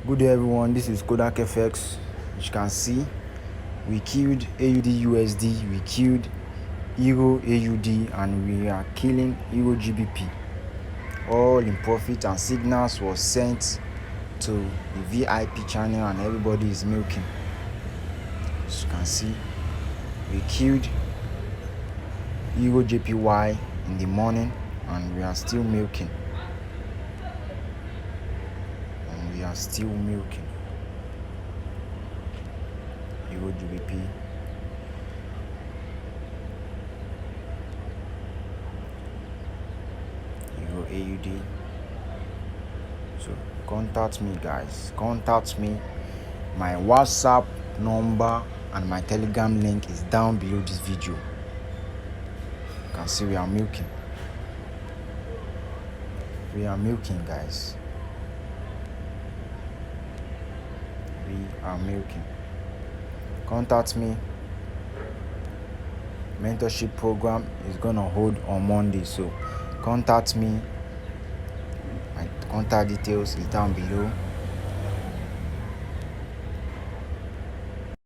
Good day everyone, this is Kodak FX. As you can see, we killed AUD USD, we killed Euro AUD, and we are killing Euro GBP. All in profit, and signals was sent to the VIP channel and everybody is milking. As you can see, we killed Euro JPY in the morning and we are still milking. We are still milking Euro GBP, Euro AUD. So contact me, guys. Contact me. My WhatsApp number and my Telegram link is down below this video. You can see we are milking. We are milking, guys. We are milking. Contact me. Mentorship program is gonna hold on Monday, so contact me. My contact details is down below.